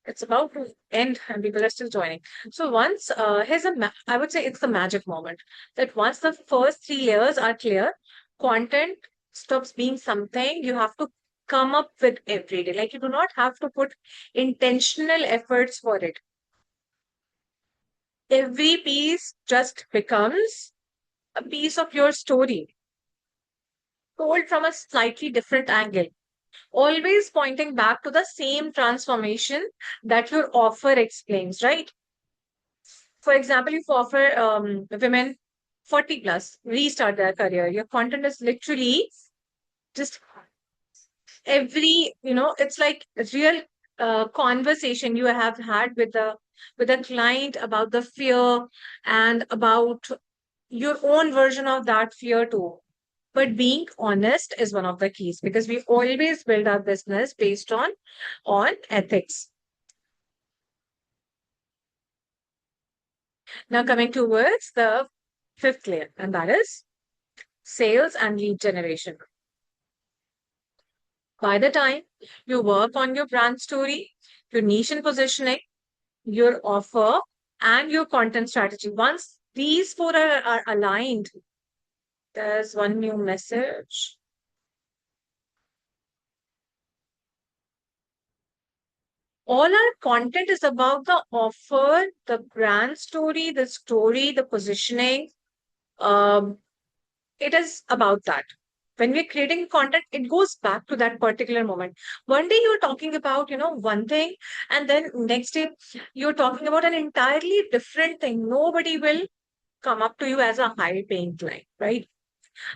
It's about to end and people are still joining. So I would say it's the magic moment that once the first three layers are clear, content stops being something you have to come up with every day. Like you do not have to put intentional efforts for it. Every piece just becomes a piece of your story told from a slightly different angle, always pointing back to the same transformation that your offer explains, right? For example, if you offer women 40 plus restart their career, your content is literally just it's like a real conversation you have had with a client about the fear and about your own version of that fear too. But being honest is one of the keys because we always build our business based on ethics. Now coming towards the fifth layer, and that is sales and lead generation. By the time you work on your brand story, your niche and positioning, your offer, and your content strategy, once these four are aligned, there's one new message. All our content is about the offer, the brand story, the positioning. Um, it is about that. When we're creating content, it goes back to that particular moment. One day you're talking about, one thing, and then next day you're talking about an entirely different thing. Nobody will come up to you as a high paying client, right?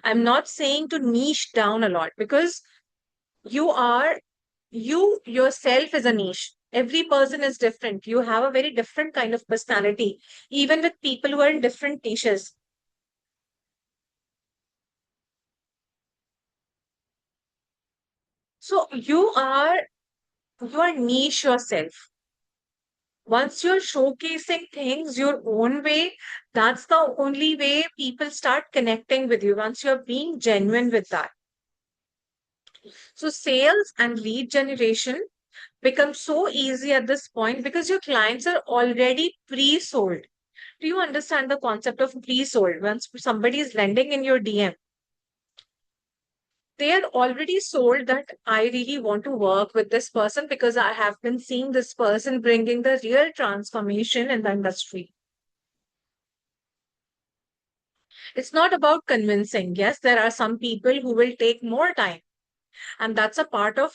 I'm not saying to niche down a lot because you are you yourself is a niche. Every person is different. You have a very different kind of personality, even with people who are in different niches. So you are niche yourself. Once you're showcasing things your own way, that's the only way people start connecting with you. Once you're being genuine with that. So sales and lead generation become so easy at this point because your clients are already pre-sold. Do you understand the concept of pre-sold? Once somebody is landing in your DM, they are already sold that I really want to work with this person because I have been seeing this person bringing the real transformation in the industry. It's not about convincing. Yes, there are some people who will take more time, and that's a part of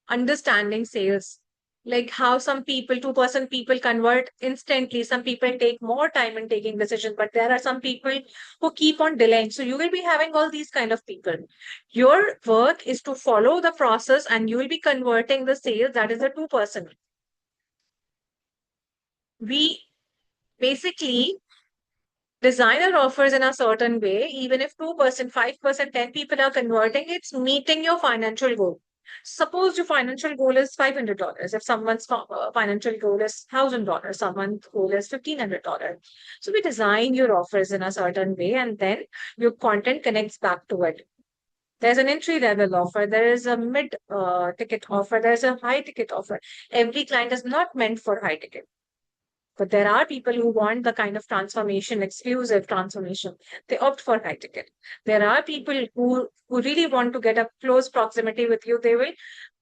understanding sales. Like how some people, 2% people convert instantly. Some people take more time in taking decisions, but there are some people who keep on delaying. So you will be having all these kind of people. Your work is to follow the process and you will be converting the sales. That is the 2%. We basically designer offers in a certain way, even if 2%, 5%, 10 people are converting, it's meeting your financial goal. Suppose your financial goal is $500. If someone's financial goal is $1,000, someone's goal is $1,500. So we design your offers in a certain way and then your content connects back to it. There's an entry level offer, there is a mid ticket offer, there's a high ticket offer. Every client is not meant for high ticket. But there are people who want the kind of transformation, exclusive transformation. They opt for high ticket. There are people who really want to get a close proximity with you. They will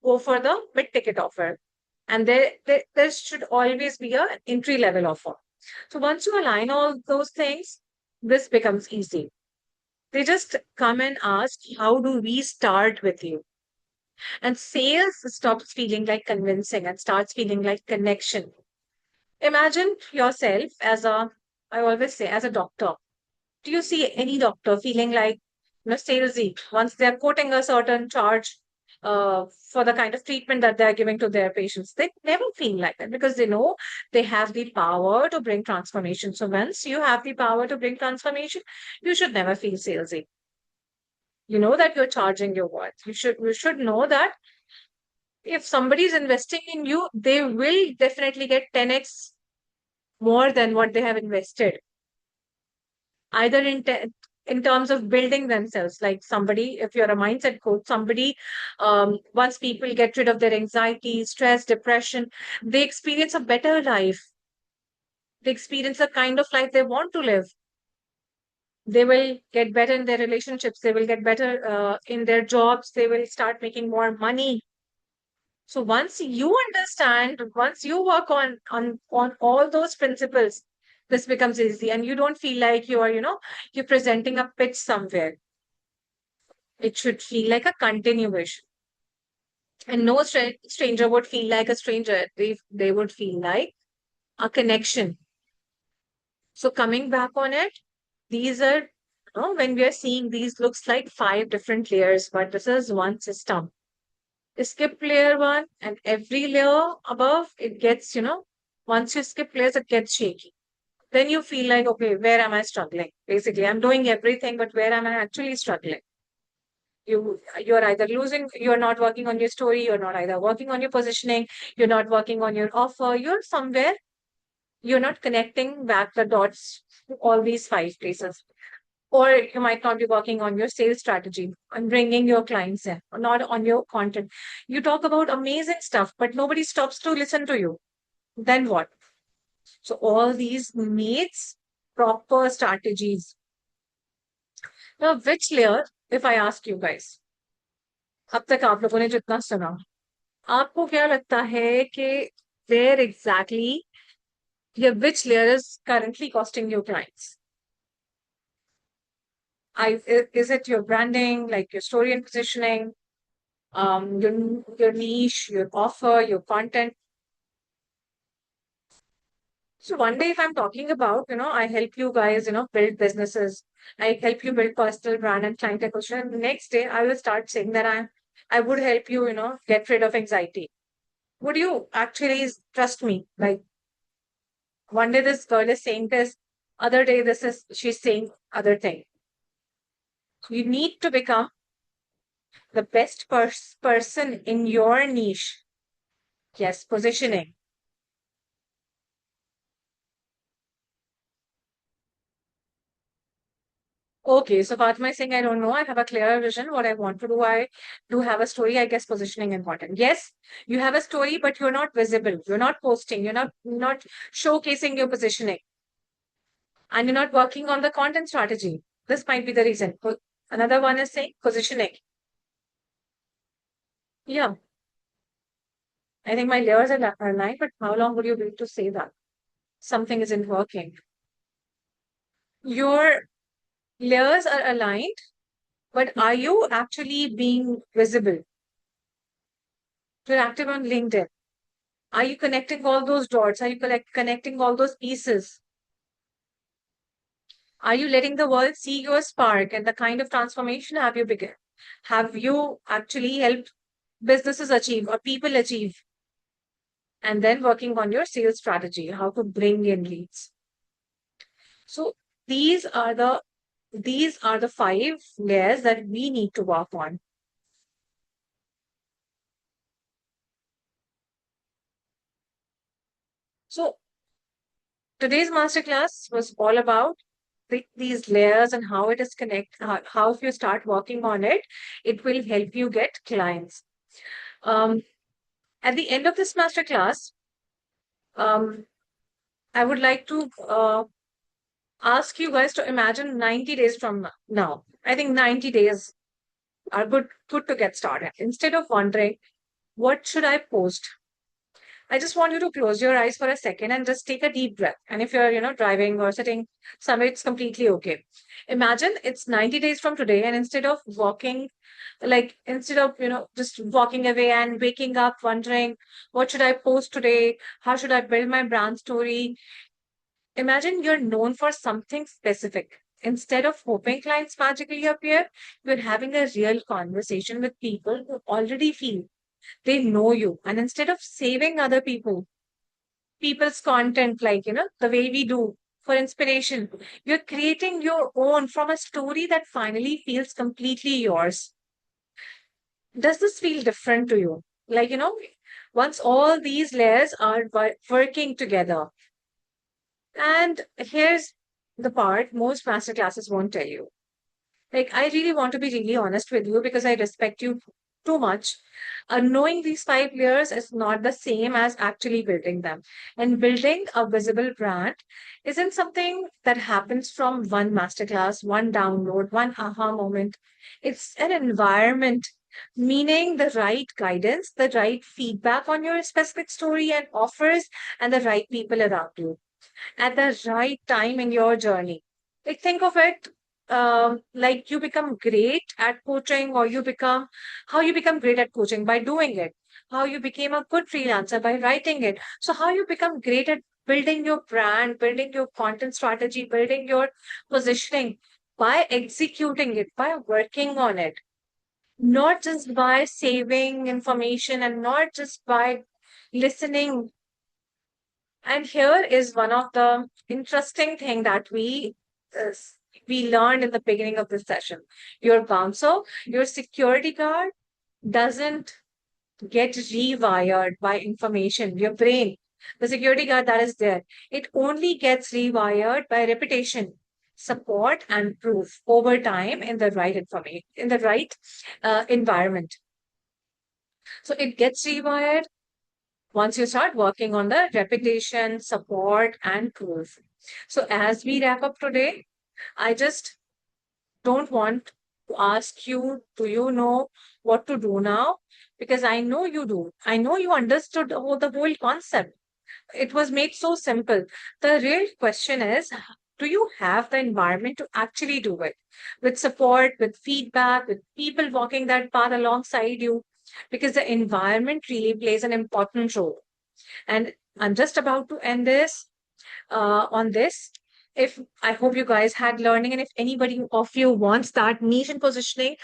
go for the mid ticket offer. And there should always be an entry level offer. So once you align all those things, this becomes easy. They just come and ask, how do we start with you? And sales stops feeling like convincing and starts feeling like connection. Imagine yourself as a, I always say, as a doctor. Do you see any doctor feeling like, salesy once they're quoting a certain charge for the kind of treatment that they're giving to their patients? They never feel like that because they know they have the power to bring transformation. So once you have the power to bring transformation, you should never feel salesy. You know that you're charging your worth. You should know that if somebody is investing in you, they will definitely get 10x more than what they have invested, either in terms of building themselves. Like somebody, if you're a mindset coach, somebody, once people get rid of their anxiety, stress, depression, they experience a better life. They experience a kind of life they want to live. They will get better in their relationships. They will get better in their jobs. They will start making more money. So once you understand, once you work on all those principles, this becomes easy, and you don't feel like you're presenting a pitch somewhere. It should feel like a continuation, and no stranger would feel like a stranger. They would feel like a connection. So coming back on it, these are when we are seeing these looks like five different layers, but this is one system. Skip layer one, and every layer above it gets, once you skip layers, it gets shaky. Then you feel like, okay, where am I struggling? Basically, I'm doing everything, but where am I actually struggling? You're either losing, you're not working on your story, you're not either working on your positioning, you're not working on your offer, you're somewhere, you're not connecting back the dots to all these five places. Or you might not be working on your sales strategy and bringing your clients in, or not on your content. You talk about amazing stuff, but nobody stops to listen to you. Then what? So all these needs proper strategies. Now, which layer, if I ask you guys, अब तक आप लोगों ने जितना सुना, आपको क्या लगता है कि where exactly, yeah, which layer is currently costing you clients? Is it your branding, like your story and positioning, your niche, your offer, your content? So one day, if I'm talking about, I help you guys, build businesses. I help you build personal brand and client acquisition. The next day, I will start saying that I would help you, get rid of anxiety. Would you actually trust me? Like one day this girl is saying this, other day she's saying other thing. You need to become the best person in your niche. Yes, positioning. Okay, so Fatima is saying, I don't know. I have a clearer vision what I want to do. I do have a story. I guess positioning important. Yes, you have a story, but you're not visible. You're not posting. You're not showcasing your positioning, and you're not working on the content strategy. This might be the reason. Another one is saying positioning. Yeah, I think my layers are aligned, but how long would you wait to say that something isn't working? Your layers are aligned, but are you actually being visible? You're active on LinkedIn. Are you connecting all those dots? Are you connecting all those pieces? Are you letting the world see your spark and the kind of transformation have you begun? Have you actually helped businesses achieve or people achieve? And then working on your sales strategy, how to bring in leads. So these are the these are the five layers that we need to work on. So today's masterclass was all about these layers and how it is connect, how if you start working on it, it will help you get clients. Um, at the end of this masterclass, um, I would like to ask you guys to imagine 90 days from now. I think 90 days are good to get started. Instead of wondering, what should I post? I just want you to close your eyes for a second and just take a deep breath. And if you're, driving or sitting somewhere, it's completely okay. Imagine it's 90 days from today, and instead of, just walking away and waking up wondering, what should I post today? How should I build my brand story? Imagine you're known for something specific. Instead of hoping clients magically appear, you're having a real conversation with people who already feel they know you. And instead of saving other people's content, like, the way we do for inspiration, you're creating your own from a story that finally feels completely yours. Does this feel different to you? Like, once all these layers are working together. And here's the part most master classes won't tell you. Like, I really want to be really honest with you because I respect you too much. Knowing these five layers is not the same as actually building them. And building a visible brand isn't something that happens from one masterclass, one download, one aha moment. It's an environment, meaning the right guidance, the right feedback on your specific story and offers, and the right people around you at the right time in your journey. Like think of it like you become great at coaching, or how you become great at coaching by doing it, how you became a good freelancer by writing it. So how you become great at building your brand, building your content strategy, building your positioning by executing it, by working on it, not just by saving information and not just by listening. And here is one of the interesting thing that uh, we learned in the beginning of this session. Your bouncer, your security guard doesn't get rewired by information. Your brain, the security guard that is there, it only gets rewired by repetition, support, and proof over time in the right information, in the right environment. So it gets rewired once you start working on the repetition, support, and proof. So, as we wrap up today, I just don't want to ask you, do you know what to do now? Because I know you do. I know you understood the whole concept. It was made so simple. The real question is, do you have the environment to actually do it? With support, with feedback, with people walking that path alongside you? Because the environment really plays an important role. And I'm just about to end this on this. If I hope you guys had learning, and if anybody of you wants that niche and positioning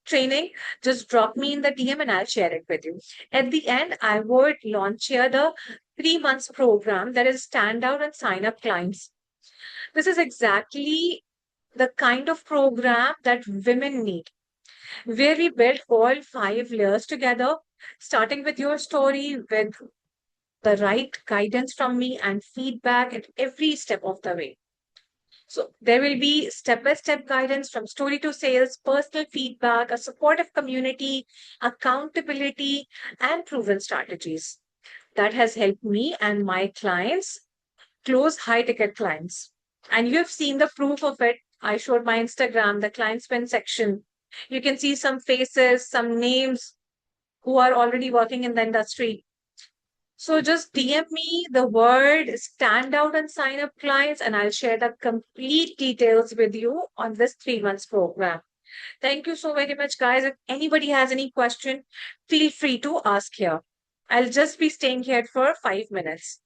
training, just drop me in the DM and I'll share it with you. At the end, I would launch here the 3 months program that is stand out and sign up clients. This is exactly the kind of program that women need, where we build all five layers together, starting with your story, with the right guidance from me and feedback at every step of the way. So there will be step-by-step guidance from story to sales, personal feedback, a supportive community, accountability, and proven strategies. That has helped me and my clients close high ticket clients. And you have seen the proof of it. I showed my Instagram, the client spend section. You can see some faces, some names who are already working in the industry. So just DM me the word stand out and sign up clients, and I'll share the complete details with you on this 3 months program. Thank you so very much, guys. If anybody has any question, feel free to ask here. I'll just be staying here for 5 minutes.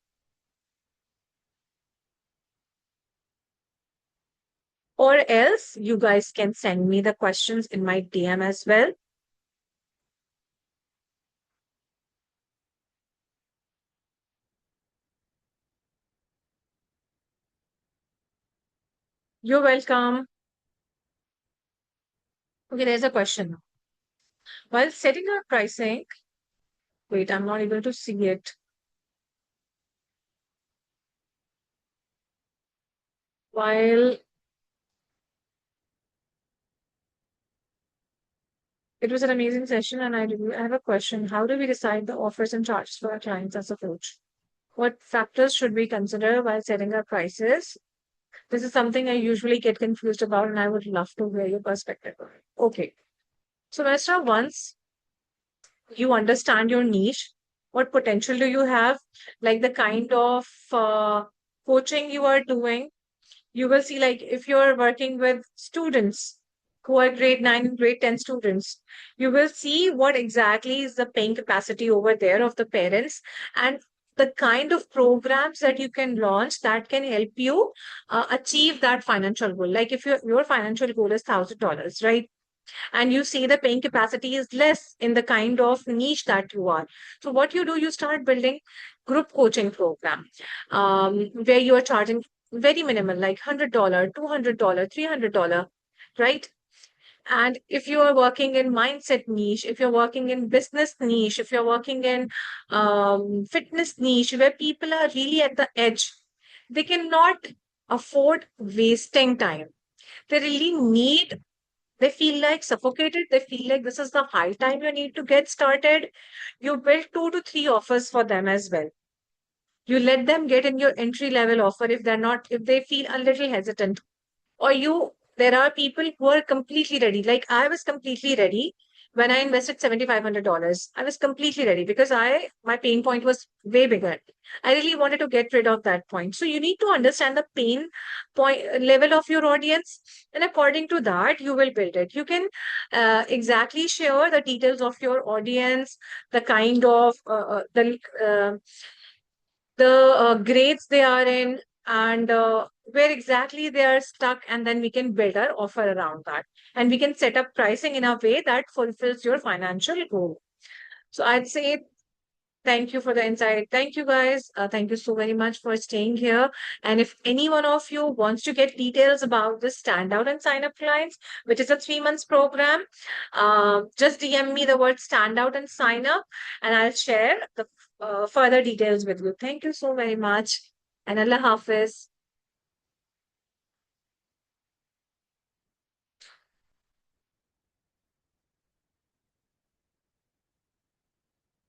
Or else you guys can send me the questions in my DM as well. You're welcome. Okay, there's a question. While setting our pricing, wait, I'm not able to see it. While it was an amazing session, and I have a question. How do we decide the offers and charges for our clients as a coach? What factors should we consider while setting our prices? This is something I usually get confused about, and I would love to hear your perspective. Okay. So, Mr. Once you understand your niche, what potential do you have, like the kind of coaching you are doing, you will see like if you're working with students who are grade 9 and grade 10 students, you will see what exactly is the paying capacity over there of the parents, and the kind of programs that you can launch that can help you achieve that financial goal. Like if your financial goal is $1,000, right? And you see the paying capacity is less in the kind of niche that you are. So what you do, you start building group coaching program, where you are charging very minimal, like $100, $200, $300, right? And if you are working in mindset niche, if you're working in business niche, if you're working in fitness niche, where people are really at the edge, they cannot afford wasting time. They really need, they feel like suffocated. They feel like this is the high time you need to get started. You build 2 to 3 offers for them as well. You let them get in your entry level offer if they're not, if they feel a little hesitant. Or you, there are people who are completely ready. Like I was completely ready when I invested $7,500. I was completely ready because my pain point was way bigger. I really wanted to get rid of that point. So you need to understand the pain point level of your audience, and according to that, you will build it. You can exactly share the details of your audience, the kind of the grades they are in, and where exactly they are stuck, and then we can build our offer around that, and we can set up pricing in a way that fulfills your financial goal. So I'd say thank you for the insight. Thank you guys. Thank you so very much for staying here. And if any one of you wants to get details about the standout and sign up clients, which is a 3 months program, just DM me the word standout and sign up, and I'll share the further details with you. Thank you so very much. And Allah Hafiz.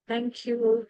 Thank you.